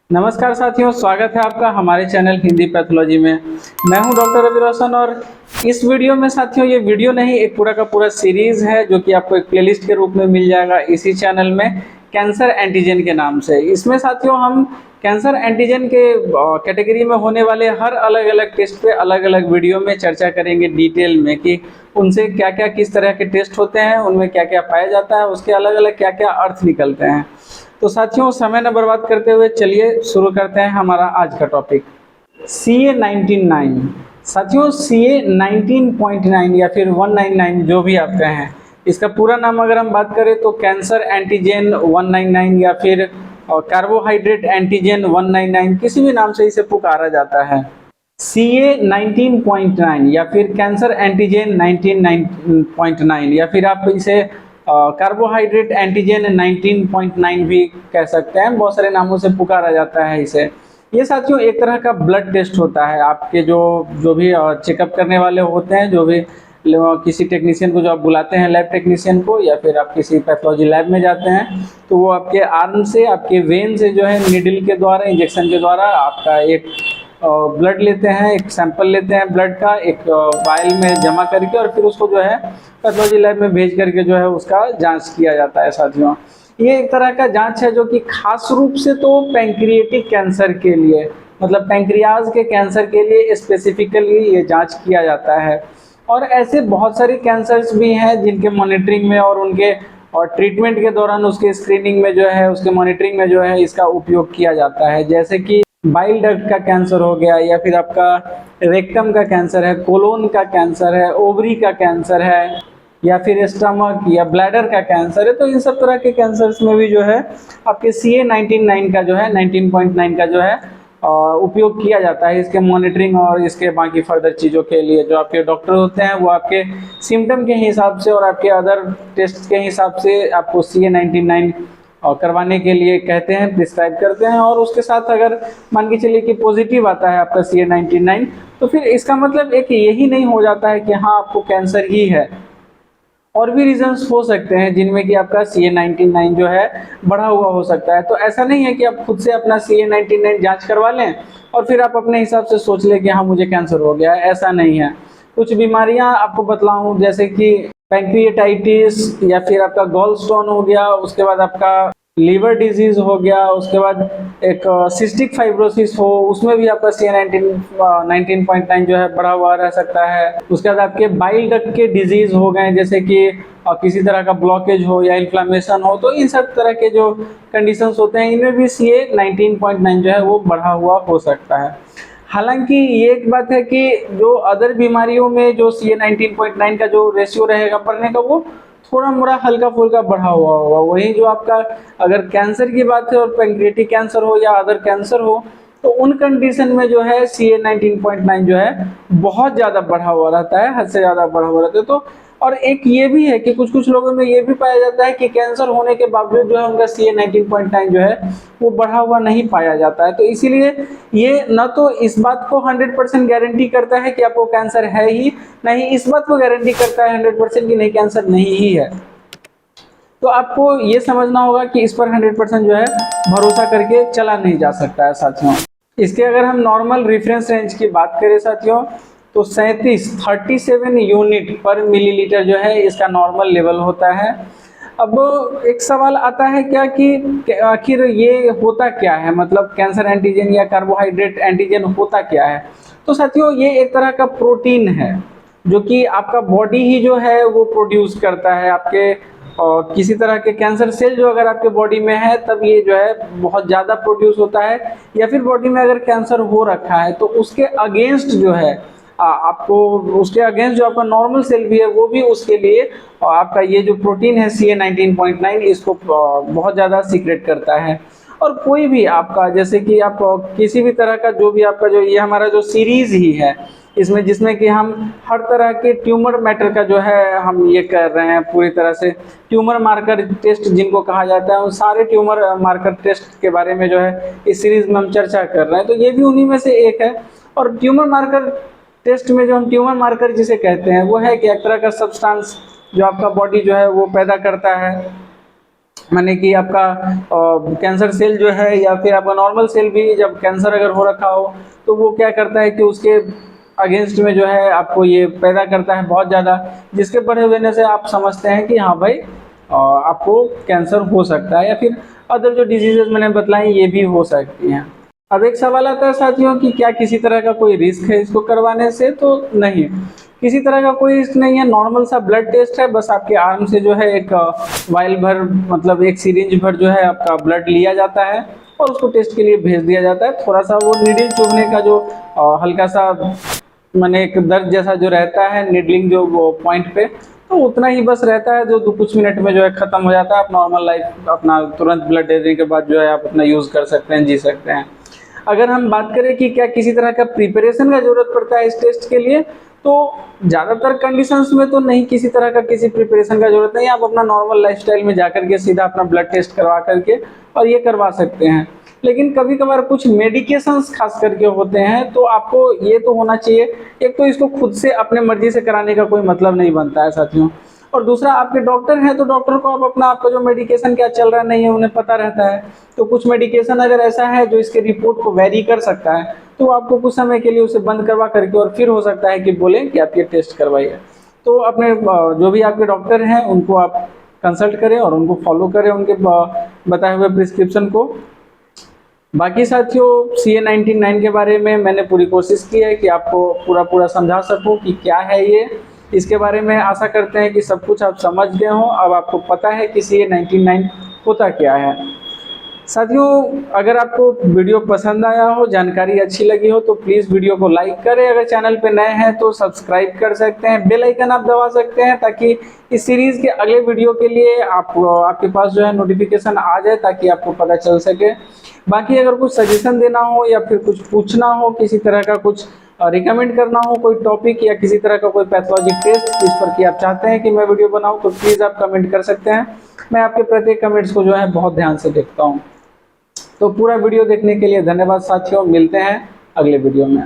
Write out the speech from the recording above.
नमस्कार साथियों, स्वागत है आपका हमारे चैनल हिंदी पैथोलॉजी में। मैं हूं डॉक्टर रवि रोशन और इस वीडियो में साथियों, ये वीडियो नहीं एक पूरा का पूरा सीरीज है जो कि आपको एक प्लेलिस्ट के रूप में मिल जाएगा इसी चैनल में, कैंसर एंटीजन के नाम से। इसमें साथियों हम कैंसर एंटीजन के कैटेगरी में होने वाले हर अलग अलग टेस्ट पे अलग अलग वीडियो में चर्चा करेंगे डिटेल में कि उनसे क्या क्या किस तरह के टेस्ट होते हैं, उनमें क्या क्या पाया जाता है, उसके अलग अलग क्या क्या अर्थ निकलते हैं। तो साथियों समय न बर्बाद करते हुए चलिए शुरू करते हैं हमारा आज का टॉपिक। CA19-9 साथियों, CA19.9 या फिर 199 जो भी आप कहें, इसका पूरा नाम अगर हम बात करें तो कैंसर एंटीजन 199 या फिर कार्बोहाइड्रेट एंटीजन 199, किसी भी नाम से इसे पुकारा जाता है। CA19.9 या फिर कैंसर एंटीजन 19.9 या फिर आप इसे कार्बोहाइड्रेट एंटीजन 19.9 भी कह सकते हैं, बहुत सारे नामों से पुकारा जाता है इसे। ये साथियों एक तरह का ब्लड टेस्ट होता है। आपके जो जो भी चेकअप करने वाले होते हैं, जो भी किसी टेक्नीशियन को जो आप बुलाते हैं, लैब टेक्नीशियन को, या फिर आप किसी पैथोलॉजी लैब में जाते हैं, तो वो आपके आर्म से, आपके वेन से जो है निडल के द्वारा, इंजेक्शन के द्वारा आपका एक ब्लड लेते हैं, एक सैंपल लेते हैं ब्लड का, एक वायल में जमा करके, और फिर उसको जो है पैथोलॉजी लैब में भेज करके जो है उसका जांच किया जाता है। साथियों ये एक तरह का जांच है जो कि खास रूप से तो पैंक्रिएटिक कैंसर के लिए, मतलब पैंक्रियाज के कैंसर के लिए स्पेसिफिकली ये जांच किया जाता है। और ऐसे बहुत सारे कैंसर्स भी हैं जिनके मॉनिटरिंग में और उनके और ट्रीटमेंट के दौरान उसके स्क्रीनिंग में जो है, उसके मॉनिटरिंग में जो है इसका उपयोग किया जाता है। जैसे कि बाइल डक्ट का कैंसर हो गया, या फिर आपका रेक्टम का कैंसर है, कोलोन का कैंसर है, ओवरी का कैंसर है, या फिर स्टमक या ब्लैडर का कैंसर है। तो इन सब तरह के कैंसर्स में भी जो है आपके CA19-9 का जो है, 19.9 का जो है उपयोग किया जाता है इसके मॉनिटरिंग और इसके बाकी फर्दर चीज़ों के लिए। जो आपके डॉक्टर होते हैं वो आपके सिम्टम के हिसाब से और आपके अदर टेस्ट के हिसाब से आपको CA19-9 करवाने के लिए कहते हैं, प्रिस्क्राइब करते हैं। और उसके साथ अगर मान के चलिए कि पॉजिटिव आता है आपका CA19-9, तो फिर इसका मतलब एक यही नहीं हो जाता है कि हाँ आपको कैंसर ही है। और भी रीजंस हो सकते हैं जिनमें कि आपका CA19-9 जो है बढ़ा हुआ हो सकता है। तो ऐसा नहीं है कि आप खुद से अपना CA19-9 जांच करवा लें और फिर आप अपने हिसाब से सोच लें कि हाँ मुझे कैंसर हो गया है, ऐसा नहीं है। कुछ बीमारियां आपको बतलाऊं, जैसे कि पैंक्रिएटाइटिस, या फिर आपका गॉल स्टोन हो गया, उसके बाद आपका लीवर डिजीज हो गया, उसके बाद एक सिस्टिक फाइब्रोसिस हो, उसमें भी आपका CA19.9 जो है बढ़ा हुआ रह सकता है। उसके बाद आपके बाइल डक्ट के डिजीज हो गए, जैसे कि किसी तरह का ब्लॉकेज हो या इन्फ्लामेशन हो, तो इन सब तरह के जो कंडीशंस होते हैं इनमें भी CA19.9 जो है वो बढ़ा हुआ हो सकता है। हालांकि ये एक बात है कि जो अदर बीमारियों में जो CA19.9 का जो रेशियो रहेगा बढ़ने का, वो थोड़ा मोड़ा हल्का फुल्का बढ़ा हुआ होगा। वहीं जो आपका अगर कैंसर की बात है और पैंक्रिएटिक कैंसर हो या अदर कैंसर हो, तो उन कंडीशन में जो है CA19.9 जो है बहुत ज़्यादा बढ़ा हुआ रहता है, हद से ज़्यादा बढ़ा हुआ रहता है। तो और एक ये भी है कि कुछ कुछ लोगों में ये भी पाया जाता है कि कैंसर होने के बावजूद जो है उनका CA19.9 जो है वो बढ़ा हुआ नहीं पाया जाता है। तो इसीलिए ये न तो इस बात को 100% गारंटी करता है कि आपको कैंसर है ही नहीं, इस बात को गारंटी करता है 100% कि नहीं कैंसर नहीं ही है। तो आपको ये समझना होगा कि इस पर 100% जो है भरोसा करके चला नहीं जा सकता है साथियों। इसके अगर हम नॉर्मल रेफरेंस रेंज की बात करें साथियों, तो 37 यूनिट पर मिलीलीटर जो है इसका नॉर्मल लेवल होता है। अब एक सवाल आता है क्या कि आखिर ये होता क्या है, मतलब कैंसर एंटीजन या कार्बोहाइड्रेट एंटीजन होता क्या है। तो साथियों ये एक तरह का प्रोटीन है जो कि आपका बॉडी ही जो है वो प्रोड्यूस करता है। आपके और किसी तरह के कैंसर सेल जो अगर आपके बॉडी में है तब ये जो है बहुत ज़्यादा प्रोड्यूस होता है, या फिर बॉडी में अगर कैंसर हो रखा है तो उसके अगेंस्ट जो है आपको, उसके अगेंस्ट जो आपका नॉर्मल सेल भी है वो भी उसके लिए आपका ये जो प्रोटीन है CA19.9 इसको बहुत ज़्यादा सीक्रेट करता है। और कोई भी आपका, जैसे कि आप किसी भी तरह का जो भी आपका जो ये हमारा जो सीरीज ही है इसमें, जिसमें कि हम हर तरह के ट्यूमर मैटर का जो है हम ये कर रहे हैं, पूरी तरह से ट्यूमर मार्कर टेस्ट जिनको कहा जाता है, उन सारे ट्यूमर मार्कर टेस्ट के बारे में जो है इस सीरीज में हम चर्चा कर रहे हैं। तो ये भी उन्हीं में से एक है। और ट्यूमर मार्कर टेस्ट में जो हम ट्यूमर मार्कर जिसे कहते हैं वो है कि एक तरह का सब्सटेंस जो आपका बॉडी जो है वो पैदा करता है, माने कि आपका कैंसर सेल जो है या फिर आपका नॉर्मल सेल भी जब कैंसर अगर हो रखा हो तो वो क्या करता है कि उसके अगेंस्ट में जो है आपको ये पैदा करता है बहुत ज़्यादा, जिसके बड़े होने से आप समझते हैं कि हाँ भाई आपको कैंसर हो सकता है या फिर अदर जो डिजीजेज मैंने बतलाई ये भी हो सकती हैं। अब एक सवाल आता है साथियों कि क्या किसी तरह का कोई रिस्क है इसको करवाने से, तो नहीं, किसी तरह का कोई रिस्क नहीं है। नॉर्मल सा ब्लड टेस्ट है, बस आपके आर्म से जो है एक वाइल भर मतलब एक सिरिंज भर जो है आपका ब्लड लिया जाता है और उसको टेस्ट के लिए भेज दिया जाता है। थोड़ा सा वो नीडल चुभने का जो हल्का सा माने एक दर्द जैसा जो रहता है निडलिंग जो वो पॉइंट पे, तो उतना ही बस रहता है जो कुछ मिनट में जो है खत्म हो जाता है। आप नॉर्मल लाइफ अपना तुरंत ब्लड देने के बाद जो है आप अपना यूज़ कर सकते हैं, जी सकते हैं। अगर हम बात करें कि क्या किसी तरह का प्रिपरेशन का ज़रूरत पड़ता है इस टेस्ट के लिए, तो ज़्यादातर कंडीशंस में तो नहीं, किसी तरह का किसी प्रिपरेशन का ज़रूरत नहीं। आप अपना नॉर्मल लाइफस्टाइल में जाकर के सीधा अपना ब्लड टेस्ट करवा करके और ये करवा सकते हैं। लेकिन कभी कभार कुछ मेडिकेशंस खास करके होते हैं, तो आपको ये तो होना चाहिए, एक तो इसको खुद से अपने मर्जी से कराने का कोई मतलब नहीं बनता है साथियों, और दूसरा आपके डॉक्टर हैं तो डॉक्टर को आप अपना आपका जो मेडिकेशन क्या चल रहा है नहीं है उन्हें पता रहता है। तो कुछ मेडिकेशन अगर ऐसा है जो इसके रिपोर्ट को वेरी कर सकता है तो आपको कुछ समय के लिए उसे बंद करवा करके और फिर हो सकता है कि बोले कि आप ये टेस्ट करवाइए। तो अपने जो भी आपके डॉक्टर हैं उनको आप कंसल्ट करें और उनको फॉलो करें उनके बताए हुए प्रिस्क्रिप्शन को। बाकी साथियों CA19-9 के बारे में मैंने पूरी कोशिश की है कि आपको पूरा समझा सकूं कि क्या है ये। इसके बारे में आशा करते हैं कि सब कुछ आप समझ गए हों, अब आपको पता है कि CA19-9 होता क्या है। साथियों अगर आपको वीडियो पसंद आया हो, जानकारी अच्छी लगी हो, तो प्लीज़ वीडियो को लाइक करें। अगर चैनल पे नए हैं तो सब्सक्राइब कर सकते हैं, बेल आइकन आप दबा सकते हैं ताकि इस सीरीज़ के अगले वीडियो के लिए आपके पास जो है नोटिफिकेशन आ जाए ताकि आपको पता चल सके। बाकी अगर कुछ सजेशन देना हो या फिर कुछ पूछना हो, किसी तरह का कुछ रिकमेंड करना हो कोई टॉपिक या किसी तरह का कोई पैथोलॉजी टेस्ट जिस पर कि आप चाहते हैं कि मैं वीडियो बनाऊं, तो प्लीज़ आप कमेंट कर सकते हैं। मैं आपके प्रत्येक कमेंट्स को जो है बहुत ध्यान से देखता हूं। तो पूरा वीडियो देखने के लिए धन्यवाद साथियों, मिलते हैं अगले वीडियो में।